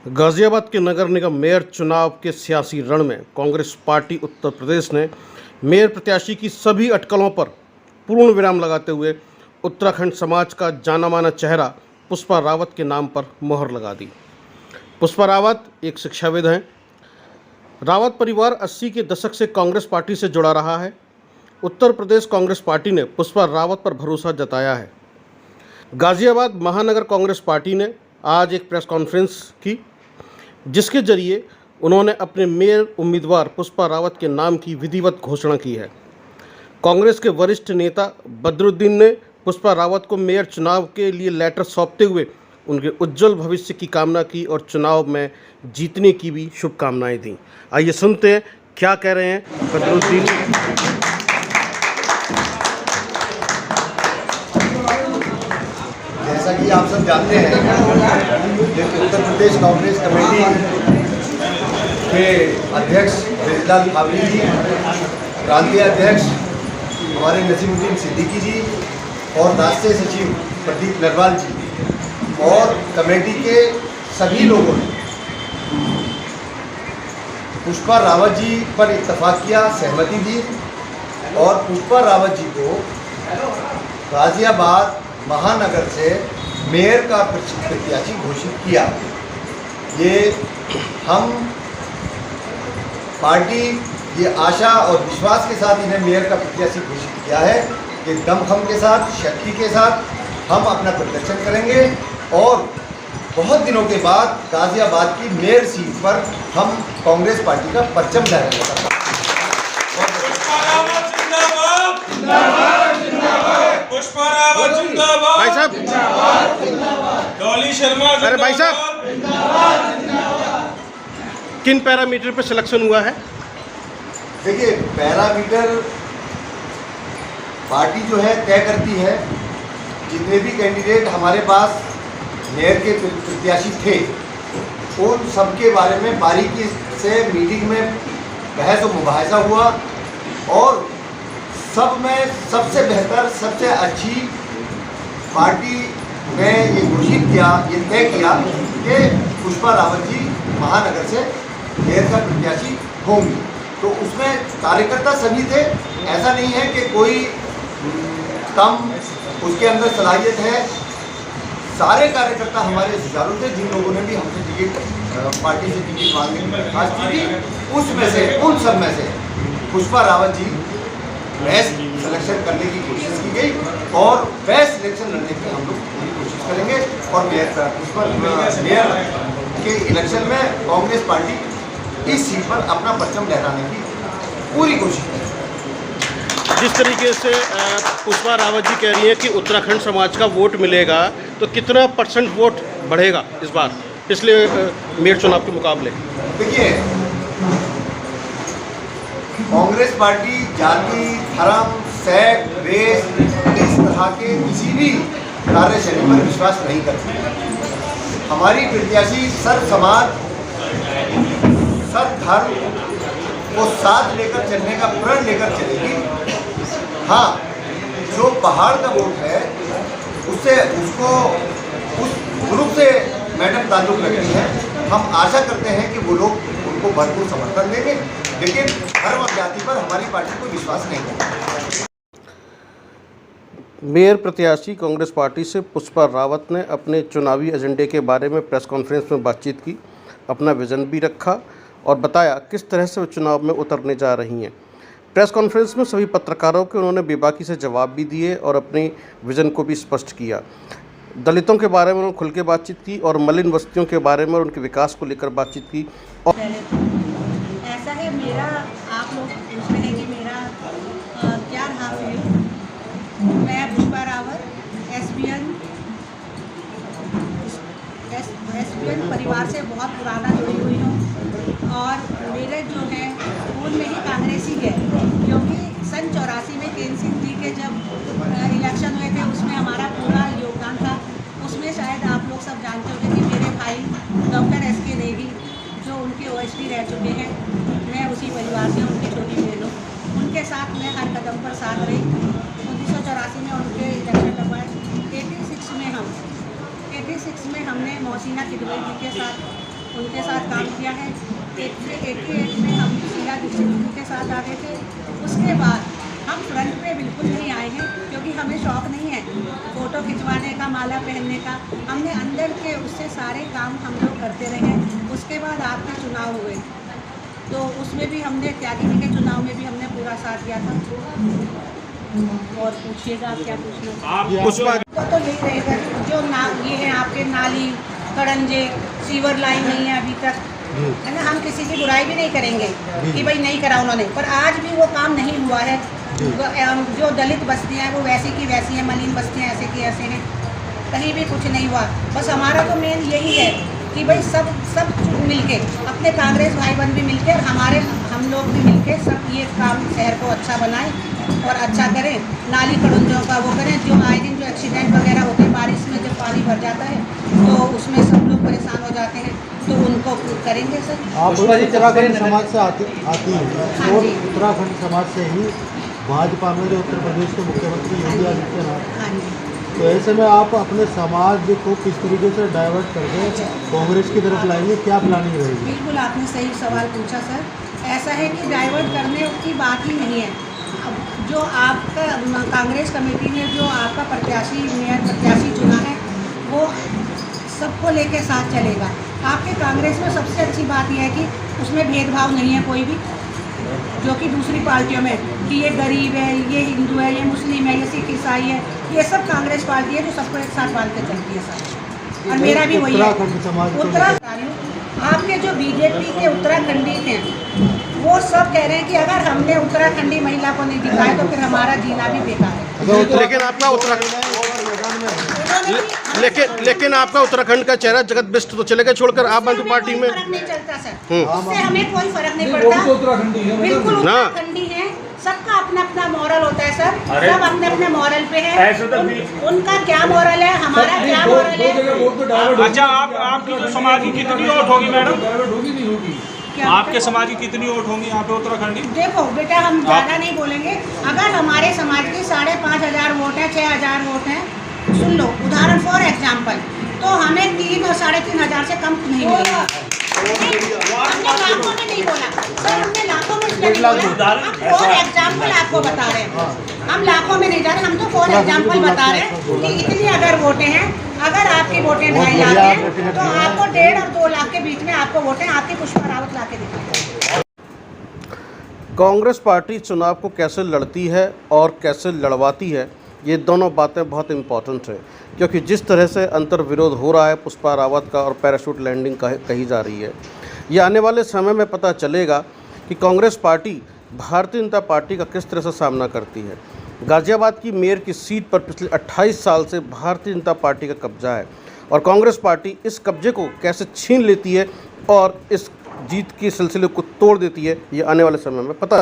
गाजियाबाद के नगर निगम मेयर चुनाव के सियासी रण में कांग्रेस पार्टी उत्तर प्रदेश ने मेयर प्रत्याशी की सभी अटकलों पर पूर्ण विराम लगाते हुए उत्तराखंड समाज का जाना माना चेहरा पुष्पा रावत के नाम पर मोहर लगा दी। पुष्पा रावत एक शिक्षाविद हैं। रावत परिवार 80 के दशक से कांग्रेस पार्टी से जुड़ा रहा है। उत्तर प्रदेश कांग्रेस पार्टी ने पुष्पा रावत पर भरोसा जताया है। गाजियाबाद महानगर कांग्रेस पार्टी ने आज एक प्रेस कॉन्फ्रेंस की, जिसके जरिए उन्होंने अपने मेयर उम्मीदवार पुष्पा रावत के नाम की विधिवत घोषणा की है। कांग्रेस के वरिष्ठ नेता बदरुद्दीन ने पुष्पा रावत को मेयर चुनाव के लिए लेटर सौंपते हुए उनके उज्जवल भविष्य की कामना की और चुनाव में जीतने की भी शुभकामनाएं दी। आइए सुनते हैं क्या कह रहे हैं बदरुद्दीन। जैसा कि आप सब जानते हैं, उत्तर प्रदेश कांग्रेस कमेटी के अध्यक्ष ब्रिजलाल काबली जी, प्रांतीय अध्यक्ष हमारे नसीमुद्दीन सिद्दीकी जी और राष्ट्रीय सचिव प्रदीप नरवाल जी और कमेटी के सभी लोगों ने पुष्पा रावत जी पर इत्तफाक किया, सहमति दी और पुष्पा रावत जी को गाजियाबाद महानगर से मेयर का प्रत्याशी घोषित किया। ये हम पार्टी ये आशा और विश्वास के साथ इन्हें मेयर का प्रत्याशी घोषित किया है कि दमखम के साथ, शक्ति के साथ हम अपना प्रदर्शन करेंगे और बहुत दिनों के बाद गाजियाबाद की मेयर सीट पर हम कांग्रेस पार्टी का परचम लहराएंगे। भाई साहब, डॉली शर्मा, अरे भाई साहब, किन पैरामीटर पर सिलेक्शन हुआ है? देखिए, पैरामीटर पार्टी जो है तय करती है। जितने भी कैंडिडेट हमारे पास मेयर के प्रत्याशी थे, उन सबके बारे में बारीकी से मीटिंग में बहस और मुबाहिसा हुआ और सब में सबसे बेहतर, सबसे अच्छी पार्टी ने ये घोषित किया, ये तय किया कि पुष्पा रावत जी महानगर से मेयर का प्रत्याशी होंगी। तो उसमें कार्यकर्ता सभी थे, ऐसा नहीं है कि कोई कम उसके अंदर सलाहियत है। सारे कार्यकर्ता हमारे सुचारू थे। जिन लोगों ने भी हमसे टिकट पार्टी से टिकट मांगने की दरख्वास्त की थी, उसमें से उन सब में से पुष्पा रावत जी बेस्ट सिलेक्शन करने की कोशिश की गई और बेस्ट सिलेक्शन लड़ने की हम लोग पूरी कोशिश करेंगे और मेयर के इलेक्शन में कांग्रेस पार्टी इस सीट पर अपना परचम लहराने की पूरी कोशिश करेगी। जिस तरीके से पुष्पा रावत जी कह रही है कि उत्तराखंड समाज का वोट मिलेगा, तो कितना % वोट बढ़ेगा इस बार पिछले मेयर चुनाव के मुकाबले? देखिए, कांग्रेस पार्टी जाति, धर्म, सेक्ट, रेस इस तरह के किसी भी कार्यशैली पर विश्वास नहीं करती। हमारी प्रत्याशी सर्व समाज, सर्व धर्म को साथ लेकर चलने का प्रण लेकर चलेगी। हाँ, जो पहाड़ का वोट है उसको उस ग्रुप से मैडम ताल्लुक रखती है। हम आशा करते हैं कि वो लोग उनको भरपूर समर्थन देंगे, लेकिन धर्म और जाति पर हमारी पार्टी को विश्वास नहीं करेगी। मेयर प्रत्याशी कांग्रेस पार्टी से पुष्पा रावत ने अपने चुनावी एजेंडे के बारे में प्रेस कॉन्फ्रेंस में बातचीत की, अपना विजन भी रखा और बताया किस तरह से वो चुनाव में उतरने जा रही हैं। प्रेस कॉन्फ्रेंस में सभी पत्रकारों के उन्होंने बेबाकी से जवाब भी दिए और अपनी विजन को भी स्पष्ट किया। दलितों के बारे में उन्होंने खुल के बातचीत की और मलिन बस्तियों के बारे में और उनके विकास को लेकर बातचीत की। और ऐसा है, मेरा आप लोग पूछ रहे हैं कि मेरा क्या रहा फील्ड। मैं पुष्पा रावत एसपीएन परिवार से बहुत पुराना जुड़ी हुई हूँ और मेरे जो है स्कूल में ही कांग्रेसी है, क्योंकि सन 84 में केन सिंह जी के जब इलेक्शन हुए थे उसमें हमारा पूरा योगदान था। उसमें शायद आप लोग सब जानते होंगे कि मेरे भाई डॉक्टर SK नेगी जो उनके OSD रह चुके हैं, मैं उसी परिवार से, उनकी छोटी बहन हूँ। उनके साथ मैं हर कदम पर साथ रही। 1984 में उनके इलेक्शन करवाए। 86 में हमने मोहसिना किदवई जी के साथ उनके साथ काम किया है। 88 में हम शीला दीक्षित जी के साथ आ गए थे। उसके बाद हम फ्रंट पे बिल्कुल नहीं आए हैं, क्योंकि हमें शौक़ नहीं है फ़ोटो खिंचवाने का, माला पहनने का। हमने अंदर के उससे सारे काम हम लोग करते रहे। उसके बाद आपके चुनाव हुए, तो उसमें भी हमने त्यागी जी के चुनाव में भी हमने पूरा साथ दिया था। और पूछिएगा आप क्या पूछना पुष्पा तो यही रहेगा, जो ये है आपके नाली कड़ंजे सीवर लाइन नहीं है अभी तक, है ना। हम किसी की बुराई भी नहीं करेंगे कि भाई नहीं करा उन्होंने, पर आज भी वो काम नहीं हुआ है। जो दलित बस्तियाँ हैं वो वैसी की वैसी हैं, मलिन बस्तियाँ ऐसे की ऐसे हैं, कहीं भी कुछ नहीं हुआ। बस हमारा तो मेन यही है कि भाई सब मिलके, अपने कांग्रेस भाई बहन भी मिलके और हम लोग भी मिलके सब ये काम शहर को अच्छा बनाएं और अच्छा करें। नाली कड़ंजों का वो करें, जो आए दिन जो एक्सीडेंट वगैरह होते हैं बारिश में, जब पानी भर जाता है तो उसमें सब लोग परेशान हो जाते हैं, तो उनको करेंगे सर। आप उत्तराखंड समाज से आती हैं हाँ और जी। उत्तराखंड समाज से ही भाजपा में जो उत्तर प्रदेश के मुख्यमंत्री योगी आदित्यनाथ, हाँ जी। तो ऐसे में आप अपने समाज को किस तरीके से डाइवर्ट करके कांग्रेस की तरफ लाएंगे, क्या प्लानिंग रहेगी? बिल्कुल आपने सही सवाल पूछा सर। ऐसा है कि डाइवर्ट करने की बात ही नहीं है। अब जो आपका कांग्रेस कमेटी ने जो आपका प्रत्याशी मेयर प्रत्याशी चुना है, वो सबको लेके साथ चलेगा। आपके कांग्रेस में सबसे अच्छी बात यह है कि उसमें भेदभाव नहीं है कोई भी, जो कि दूसरी पार्टियों में कि ये गरीब है, ये हिंदू है, ये मुस्लिम है, ये सिख ईसाई है, ये सब कांग्रेस पार्टी है जो सबको एक साथ बांध के चलती है सर। और मेरा भी वही है। उत्तराखंड समाज के आपके जो बीजेपी के उत्तराखंडी थे वो सब कह रहे हैं कि अगर हमने उत्तराखंडी महिला को नहीं दिखाया तो फिर हमारा जिला भी बेकार है। लेकिन आपका लेकिन आपका उत्तराखंड का चेहरा जगत बिष्ट तो चलेगा छोड़कर आप आदमी पार्टी में फर्क नहीं चलता सर, उससे हमें कोई फर्क नहीं पड़ता। बिल्कुल उत्तराखंडी है, सबका अपना अपना मॉरल होता है सर, सब अपने अपने मॉरल पे है। उनका क्या मॉरल है, हमारा क्या मॉरल है। अच्छा, आपकी जो समाज की कितनी वोट होगी मैडम? आपके समाज की कितनी वोट होंगी यहाँ पे उत्तराखंडी? देखो बेटा, हम ज़्यादा नहीं बोलेंगे। अगर हमारे समाज की 5,500 वोट है, 6,000 वोट है, सुन लो उदाहरण फॉर एग्जाम्पल, तो हमें 3 और 3,500 से कम नहीं मिलेगा। हमने लाखों में नहीं बोला सर, हमने लाखों में इसलिए नहीं बोला। हम फॉर एग्जाम्पल आपको बता रहे हैं, हम लाखों में नहीं जा रहे, हम तो फॉर एग्जाम्पल बता रहे हैं कि इतनी अगर वोटें हैं, अगर आपकी वोटें 2.5 लाख हैं तो आपको 1.5 और 2 लाख के बीच में आपको वोटें आपकी पुष्पा रावत ला के दिखाएंगे। कांग्रेस पार्टी चुनाव को कैसे लड़ती है और कैसे लड़वाती है, ये दोनों बातें बहुत इम्पॉर्टेंट है, क्योंकि जिस तरह से अंतर विरोध हो रहा है पुष्पा रावत का और पैराशूट लैंडिंग कही जा रही है, ये आने वाले समय में पता चलेगा कि कांग्रेस पार्टी भारतीय जनता पार्टी का किस तरह से सामना करती है। गाज़ियाबाद की मेयर की सीट पर पिछले 28 साल से भारतीय जनता पार्टी का कब्जा है और कांग्रेस पार्टी इस कब्जे को कैसे छीन लेती है और इस जीत के सिलसिले को तोड़ देती है, ये आने वाले समय में पता